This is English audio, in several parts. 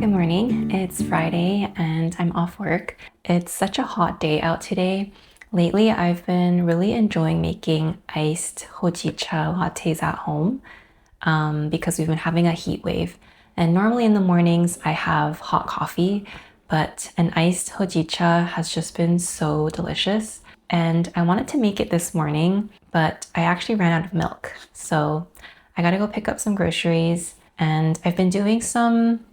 Good morning. It's Friday and I'm off work. It's such a hot day out today. Lately, I've been really enjoying making iced hojicha lattes at home because we've been having a heat wave. And normally in the mornings, I have hot coffee, but an iced hojicha has just been so delicious. And I wanted to make it this morning, but I actually ran out of milk. So I gotta go pick up some groceries. And I've been doing some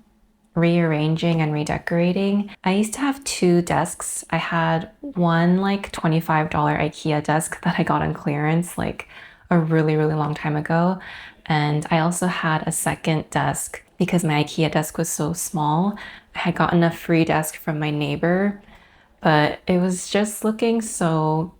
rearranging and redecorating. I used to have two desks. I had one like $25 IKEA desk that I got on clearance like a really long time ago. And I also had a second desk because my IKEA desk was so small. I had gotten a free desk from my neighbor, but it was just looking so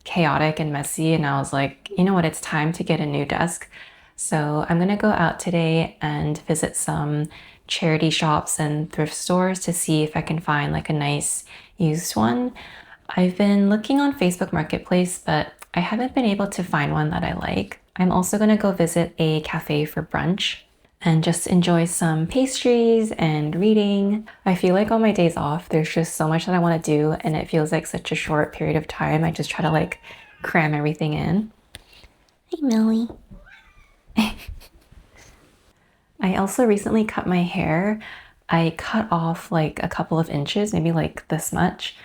chaotic and messy. And I was like, you know what, it's time to get a new desk. So I'm gonna go out today and visit some charity shops and thrift stores to see if I can find like a nice used one. I've been looking on Facebook Marketplace, but I haven't been able to find one that I like. I'm also gonna go visit a cafe for brunch and just enjoy some pastries and reading. I feel like on my days off, there's just so much that I want to do, and it feels like such a short period of time. I just try to like cram everything in. Hey, Millie. I also recently cut my hair. I cut off like a couple of inches, maybe like this much.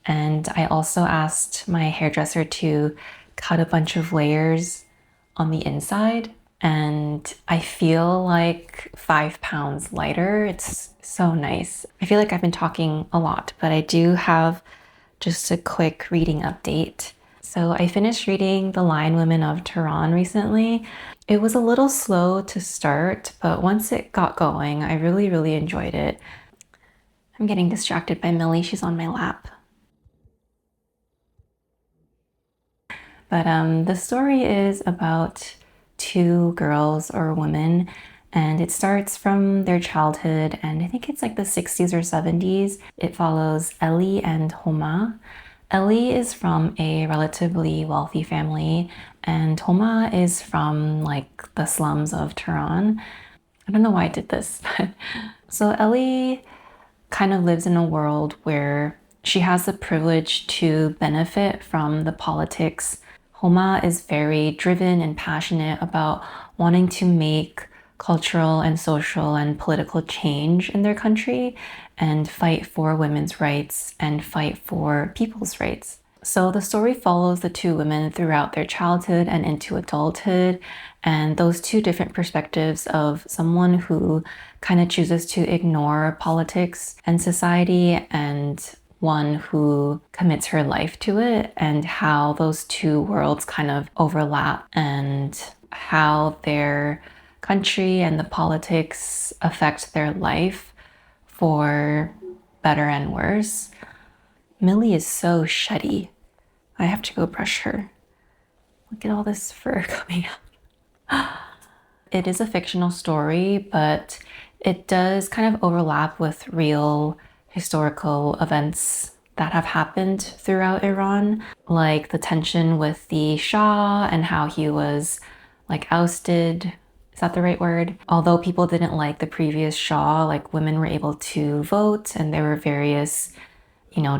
And I also asked my hairdresser to cut a bunch of layers on the inside. And I feel like 5 pounds lighter. It's so nice. I feel like I've been talking a lot, but I do have just a quick reading update. So I finished reading The Lion Women of Tehran recently. It was a little slow to start, but once it got going, I really enjoyed it. I'm getting distracted by Mili. She's on my lap. But the story is about two girls or women, and it starts from their childhood, and I think it's like the 60s or 70s. It follows Ellie and Homa. Ellie is from a relatively wealthy family, and Homa is from like the slums of Tehran. I don't know why I did this, but so Ellie kind of lives in a world where she has the privilege to benefit from the politics. Homa is very driven and passionate about wanting to make cultural and social and political change in their country and fight for women's rights and fight for people's rights. So the story follows the two women throughout their childhood and into adulthood, and those two different perspectives of someone who kind of chooses to ignore politics and society and one who commits her life to it, and how those two worlds kind of overlap and how their country and the politics affect their life for better and worse. Millie is so shutty. I have to go brush her. Look at all this fur coming out. It is a fictional story, but it does kind of overlap with real historical events that have happened throughout Iran, like the tension with the Shah and how he was like ousted. Is that the right word? Although people didn't like the previous Shah, like women were able to vote, and there were various,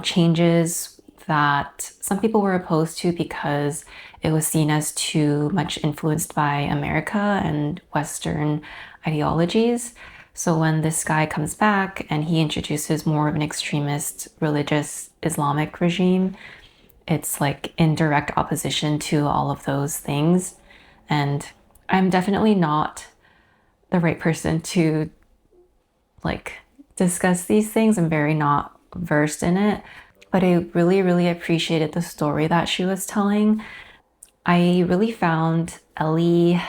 changes that some people were opposed to because it was seen as too much influenced by America and Western ideologies. So when this guy comes back and he introduces more of an extremist religious Islamic regime, it's like in direct opposition to all of those things. And I'm definitely not the right person to like discuss these things. I'm very not versed in it, but I really appreciated the story that she was telling. I really found I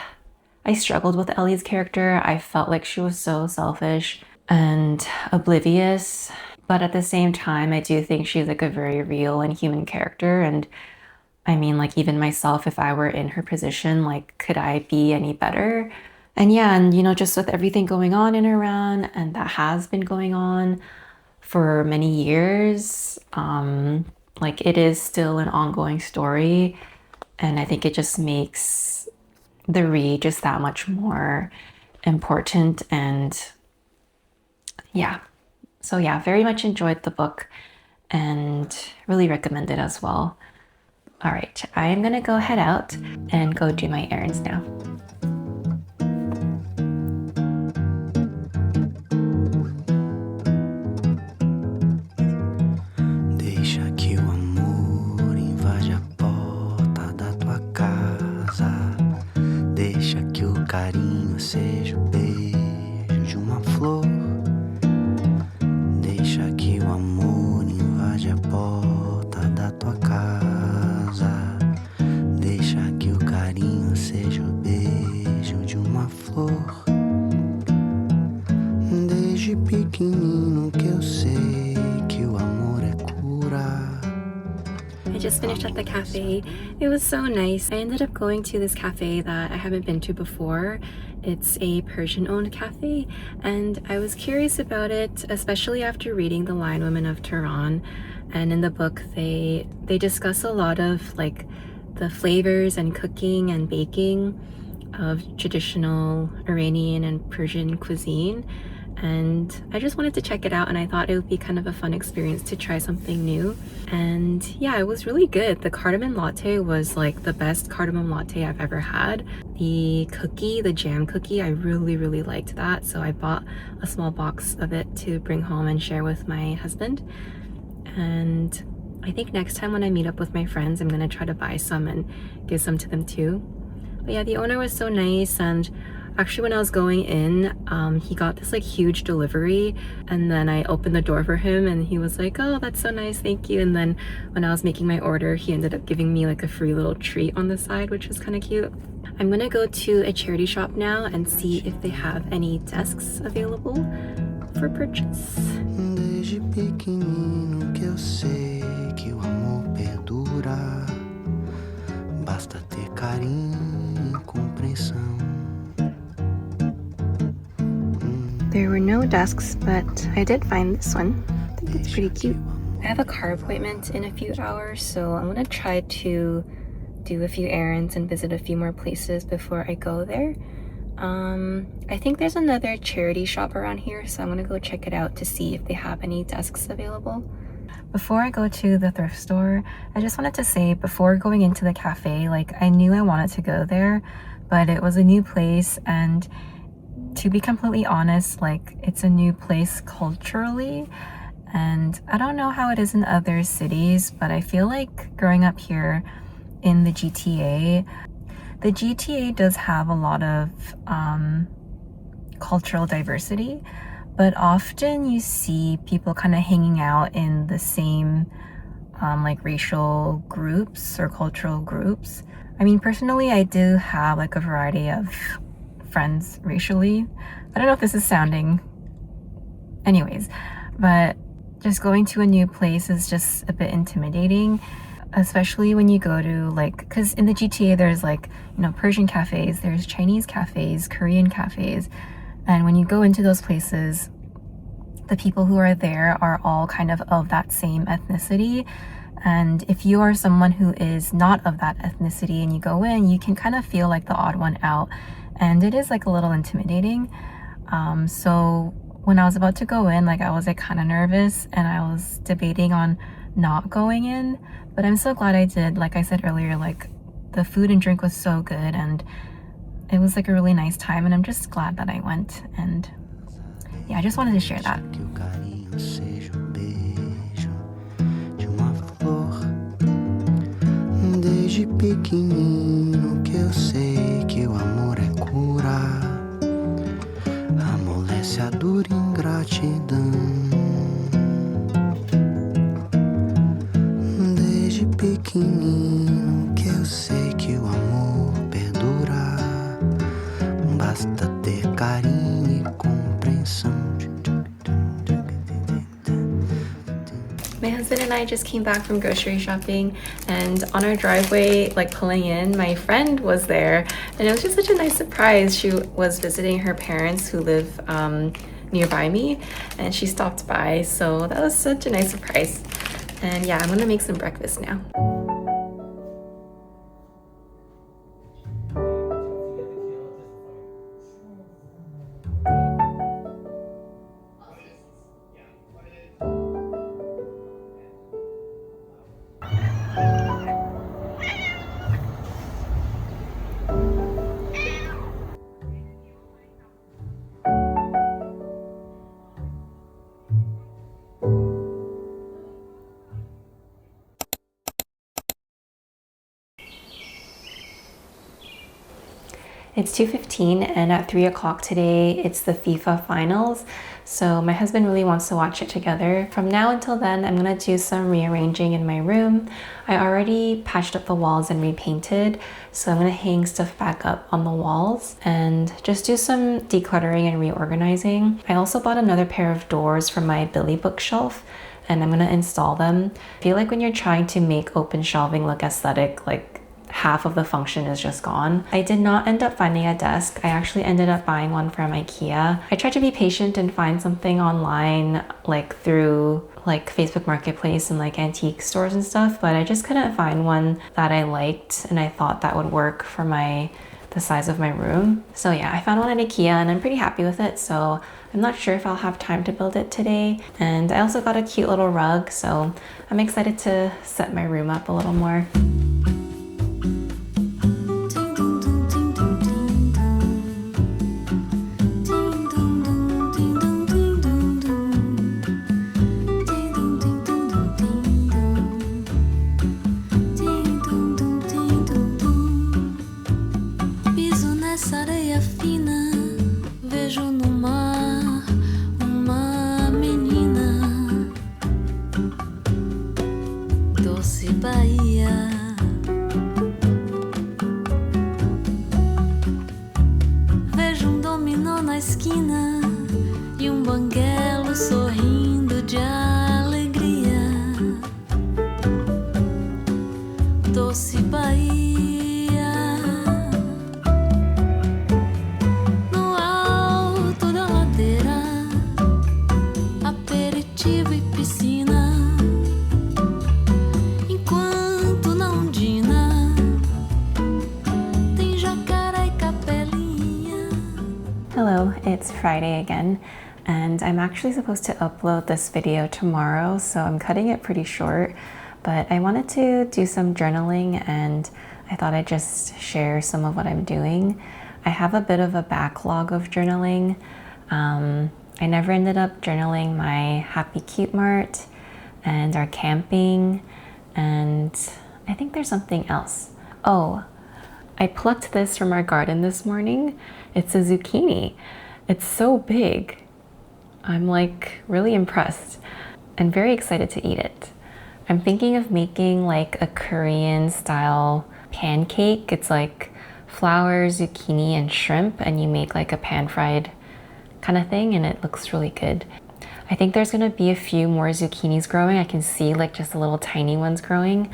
struggled with Ellie's character. I felt like she was so selfish and oblivious, but at the same time, I do think she's like a very real and human character. And I mean, like even myself, if I were in her position, like could I be any better? And yeah, and just with everything going on in Iran, and that has been going on for many years, like it is still an ongoing story. And I think it just makes the read just that much more important. And Yeah. So yeah, very much enjoyed the book and really recommend it as well. All right, I am gonna go head out and go do my errands now. Deixa que o amor invade a porta da tua casa. Deixa que o carinho seja o beijo de uma flor. Deixa que o amor invade a porta da tua casa. Deixa que o carinho seja o beijo de uma flor. Desde pequenino que eu sei que o amor é cura. I just finished at the cafe. It was so nice. I ended up going to this cafe that I haven't been to before. It's a Persian-owned cafe, and I was curious about it, especially after reading The Lion Women of Tehran. And in the book, they discuss a lot of like the flavors and cooking and baking of traditional Iranian and Persian cuisine. And I just wanted to check it out, and I thought it would be kind of a fun experience to try something new. And yeah, it was really good. The cardamom latte was like the best cardamom latte I've ever had. The cookie, the jam cookie, I really liked that, so I bought a small box of it to bring home and share with my husband. And I think next time when I meet up with my friends, I'm gonna try to buy some and give some to them too. But yeah, the owner was so nice, and actually when I was going in, he got this like huge delivery, and then I opened the door for him and he was like, oh, that's so nice, thank you. And then when I was making my order, he ended up giving me like a free little treat on the side, which was kind of cute. I'm gonna go to a charity shop now and see if they have any desks available for purchase. Desde pequenino que eu sei que o amor perdura. Basta ter carinho e compreensão. There were no desks, but I did find this one. I think it's pretty cute. I have a car appointment in a few hours, so I'm gonna try to do a few errands and visit a few more places before I go there. I think there's another charity shop around here, so I'm gonna go check it out to see if they have any desks available. Before I go to the thrift store, I just wanted to say before going into the cafe, like I knew I wanted to go there, but it was a new place, and to be completely honest, like it's a new place culturally, and I don't know how it is in other cities, but I feel like growing up here in the GTA does have a lot of cultural diversity, but often you see people kind of hanging out in the same like racial groups or cultural groups. I mean, personally, I do have like a variety of friends racially. I don't know if this is sounding anyways, but just going to a new place is just a bit intimidating, especially when you go to like, because in the GTA there's like, you know, Persian cafes, there's Chinese cafes, Korean cafes, and when you go into those places, the people who are there are all kind of that same ethnicity. And if you are someone who is not of that ethnicity and you go in, you can kind of feel like the odd one out, and it is like a little intimidating. So when I was about to go in, like I was like kind of nervous, and I was debating on not going in, but I'm so glad I did. Like I said earlier, like the food and drink was so good, and it was like a really nice time, and I'm just glad that I went. And yeah, I just wanted to share that. Que o carinho seja o beijo de uma flor. Desde pequenino que eu sei que o amor é cura. Amolece a dura ingratidão. Desde pequenino que eu sei que o amor perdura. Basta ter carinho e compreensão. My husband and I just came back from grocery shopping, and on our driveway, like pulling in, my friend was there, and it was just such a nice surprise. She was visiting her parents who live nearby me, and she stopped by, so that was such a nice surprise. And yeah, I'm gonna make some breakfast now. It's 2:15 and at 3 o'clock today, it's the FIFA finals. So my husband really wants to watch it together. From now until then, I'm gonna do some rearranging in my room. I already patched up the walls and repainted, so I'm gonna hang stuff back up on the walls and just do some decluttering and reorganizing. I also bought another pair of doors from my Billy bookshelf and I'm gonna install them. I feel like when you're trying to make open shelving look aesthetic, like half of the function is just gone. I did not end up finding a desk. I actually ended up buying one from IKEA. I tried to be patient and find something online, like through like Facebook Marketplace and like antique stores and stuff, but I just couldn't find one that I liked and I thought that would work for the size of my room. So yeah, I found one at IKEA and I'm pretty happy with it. So I'm not sure if I'll have time to build it today. And I also got a cute little rug, so I'm excited to set my room up a little more. Hello, it's Friday again, and I'm actually supposed to upload this video tomorrow, so I'm cutting it pretty short, but I wanted to do some journaling and I thought I'd just share some of what I'm doing. I have a bit of a backlog of journaling. I never ended up journaling my Happy Cute Mart and our camping, and I think there's something else. Oh, I plucked this from our garden this morning. It's a zucchini. It's so big. I'm like really impressed and very excited to eat it. I'm thinking of making like a Korean style pancake. It's like flour, zucchini, and shrimp, and you make like a pan-fried kind of thing, and it looks really good. I think there's gonna be a few more zucchinis growing. I can see like just the little tiny ones growing.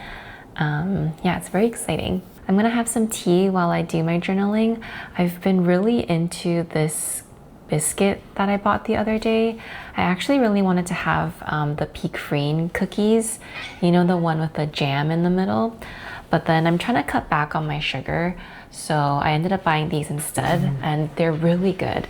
Yeah, it's very exciting. I'm gonna have some tea while I do my journaling. I've been really into this biscuit that I bought the other day. I actually really wanted to have the Peak Freen cookies, you know, the one with the jam in the middle. But then I'm trying to cut back on my sugar, so I ended up buying these instead, and they're really good.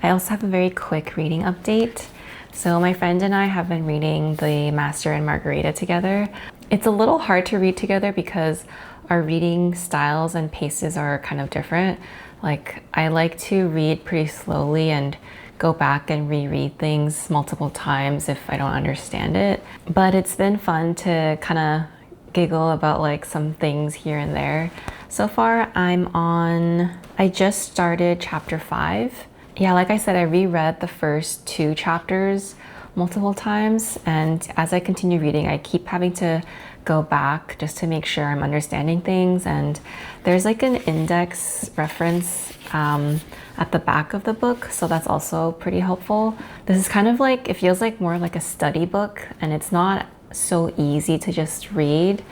I also have a very quick reading update. So my friend and I have been reading the Master and Margarita together. It's a little hard to read together because our reading styles and paces are kind of different. Like, I like to read pretty slowly and go back and reread things multiple times if I don't understand it. But it's been fun to kind of giggle about like some things here and there. So far I just started chapter 5. Yeah, like I said, I reread the first 2 chapters multiple times, and as I continue reading, I keep having to go back just to make sure I'm understanding things. And there's like an index reference at the back of the book, so that's also pretty helpful. This is kind of like, it feels like more like a study book, and it's not so easy to just read,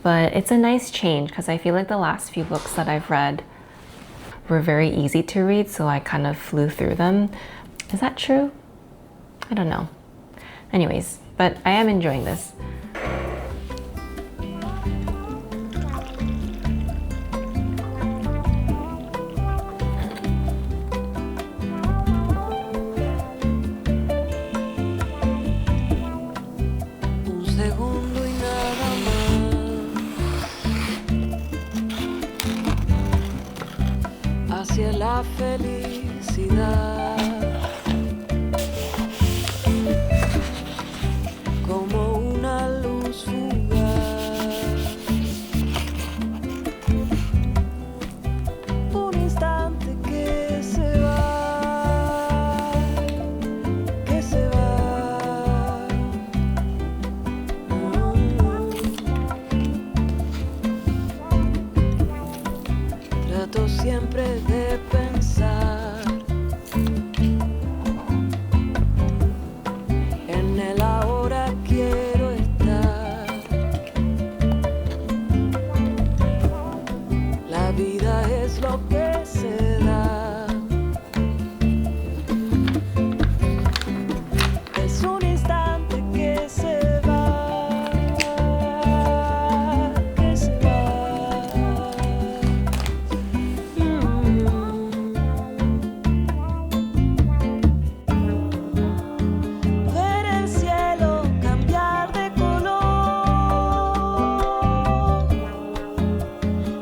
but it's a nice change because I feel like the last few books that I've read were very easy to read, so I kind of flew through them. Is that true? I don't know. Anyways, but I am enjoying this. Hacia la felicidad, como una luz trato siempre de pensar en el ahora quiero estar. La vida es lo que se da. Es un instante que se va, que se va. Ver el cielo cambiar de color,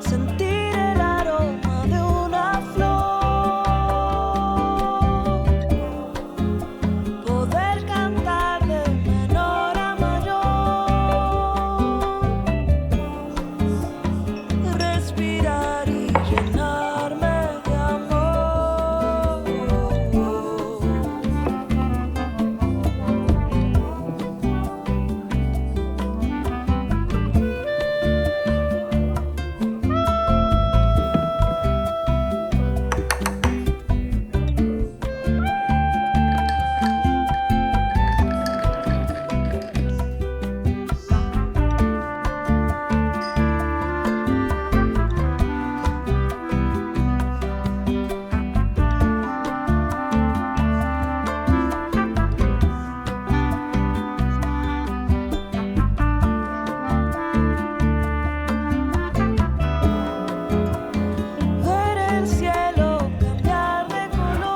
sentir el aroma de una flor, poder cantar de menor a mayor, respirar y llenarme de amor. Ver el cielo cambiar de color,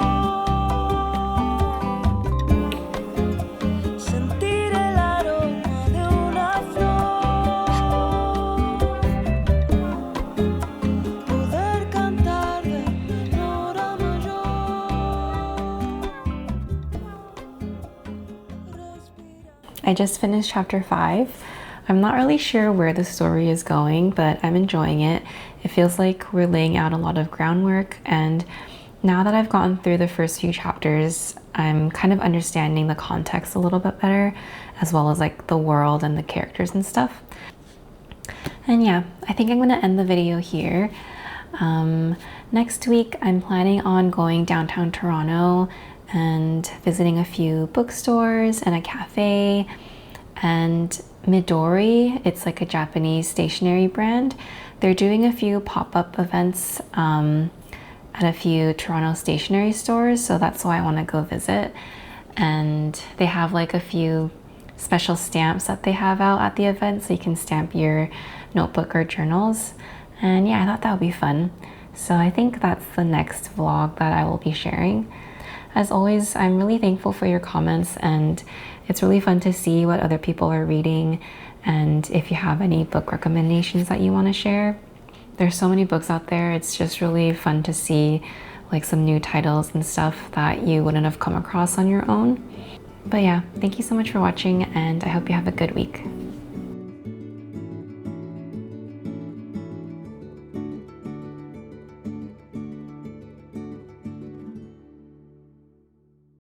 sentir el aroma de una flor, poder cantar de menor a mayor, respirar. I just finished chapter 5. I'm not really sure where the story is going, but I'm enjoying it. It feels like we're laying out a lot of groundwork, and now that I've gotten through the first few chapters, I'm kind of understanding the context a little bit better, as well as like the world and the characters and stuff. And yeah, I think I'm gonna end the video here. Next week, I'm planning on going downtown Toronto and visiting a few bookstores and a cafe. And Midori, it's like a Japanese stationery brand. They're doing a few pop-up events at a few Toronto stationery stores, so that's why I want to go visit. And they have like a few special stamps that they have out at the event, so you can stamp your notebook or journals. And yeah, I thought that would be fun. So I think that's the next vlog that I will be sharing. As always, I'm really thankful for your comments, and it's really fun to see what other people are reading, and if you have any book recommendations that you want to share. There's so many books out there. It's just really fun to see like some new titles and stuff that you wouldn't have come across on your own. But yeah, thank you so much for watching, and I hope you have a good week.